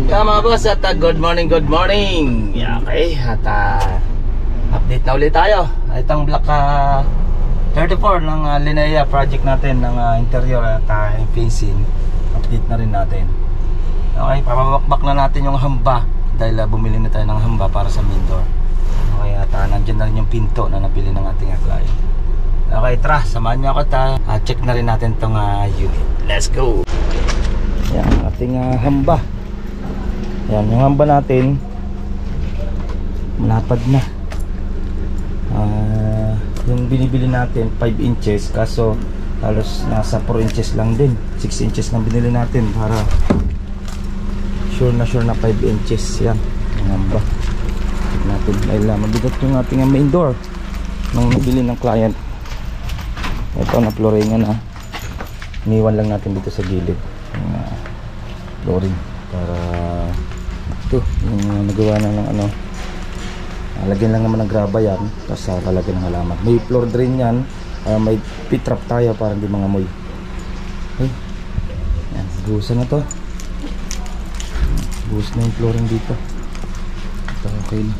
Yeah, mga boss, at good morning, good morning. Yeah, okay, at update na ulit tayo. Itong block 34 ng Linea project natin ng interior at fencing. Update na rin natin. Okay, papabakbak na natin yung hamba dahil bumili na tayo ng hamba para sa main door. Okay, at nandiyan na rin yung pinto na nabili ng ating client. Okay, tara, samahan nyo ako at check na rin natin itong unit. Let's go. Yan, ating hamba. Yan, yung hamba natin malapad na. Yung binibili natin 5 inches, kaso halos nasa 4 inches lang din. 6 inches lang binili natin para sure na 5 inches. Yan, yung hamba natin. Dahil mabigat yung ating main door nung nabili ng client. Ito, na-flooringan na. Iniwan lang natin dito sa gilid yung flooring para ito, yung nagawa na ng ano, lagyan lang naman ng graba yan, tapos kalagyan ng halaman. May floor drain yan, may pit trap tayo para hindi mangamoy. Okay, yan, buhusan na to. Buhos na yung flooring dito. Ito, okay na.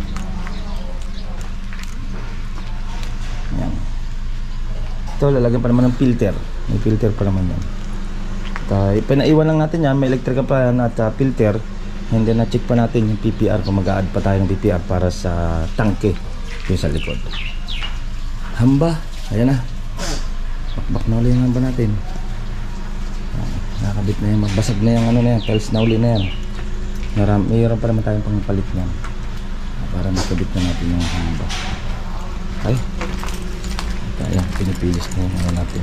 Yan. Ito, lalagyan pa naman ng filter. May filter pa naman yan. Pinaiwan lang natin yan. May electrical pa yan at filter. And then na-check pa natin yung PPR kung mag-a-add pa tayo ng PPR para sa tangke yung sa likod. Hamba, ayan na. Bakbak na ulit yung hamba natin. Nakakabit na yung magbasag na yung ano na yan. Tiles na uli na yan. Mayroon pa naman tayong pangpalit yan para makabit na natin yung hamba. Okay. Ayan, pinipilis na yung ano natin.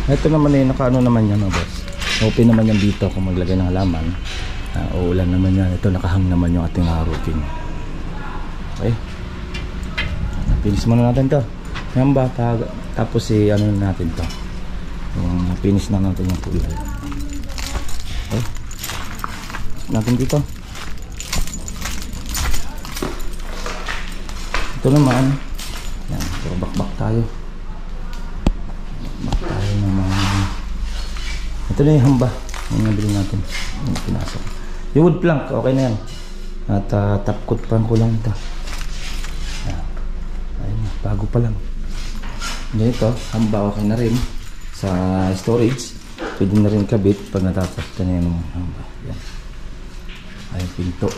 Ito naman eh, nakaano naman yan, boss. Open naman yan dito kung maglagay ng halaman. Uulan naman yan. Ito, nakahang naman yung ating roofing. Okay. Finish muna natin to. Yan ba? Tapos ano natin to. Yung finish na natin yung kulay. Okay. Natin dito. Ito naman. Yan, so bakbak tayo. Bakbak tayo ng mga... Ito na yung hamba. Yung nabili natin. Yung pinasok. Yung wood plank, okay na yan. At top coat pa ko lang ito. Yan. Ayun, bago pa lang. Ganito, hamba okay na rin. Sa storage, pwede na rin kabit pag natapos. Ito na yung hamba. Yan. Ayun, pinto.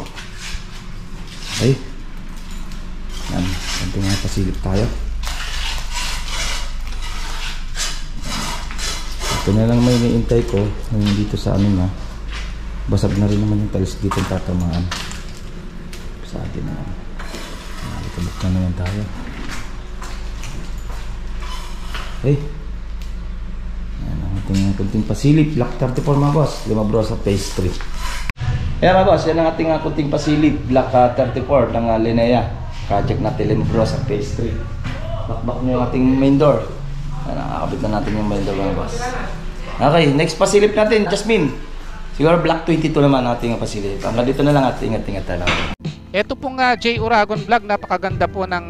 Okay. Yan, ganito nga pasilip tayo. Ito na lang may iniintay ko yung dito sa amin na basag na rin naman yung tiles dito yung tatamaan sa atin naman. Nakalitabok na naman tayo. Okay, yan ang ating kunting pasilip. Block 34 mga boss, Limabrosa phase 3. Ayan mga boss, yan ang ating kunting pasilip. Block 34 ng Linea project natin, Limabrosa phase 3. Bakbak nyo yung ating main door. Nakakabit na natin yung main door mga boss. Okay, next pasilip natin, Jasmine. Siguro block 22 naman ating pasilip. Hanggang dito na lang at ingat-ingat tayo. Ito pong J Uragon Vlog, napakaganda po ng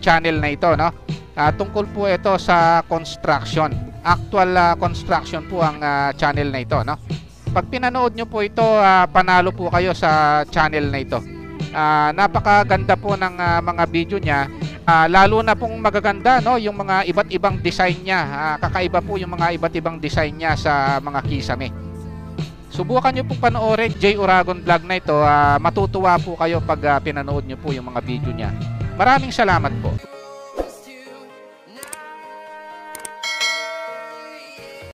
channel na ito, no? Tungkol po ito sa construction. Actual construction po ang channel na ito, no? Pag pinanood nyo po ito, panalo po kayo sa channel na ito. Napakaganda po ng mga video niya. Lalo na pong magaganda, no, yung mga iba't ibang design niya. Kakaiba po yung mga iba't ibang design niya sa mga kisame. Subukan nyo pong panoorin J Uragon Vlog na ito. Matutuwa po kayo pag pinanood nyo po yung mga video niya. Maraming salamat po.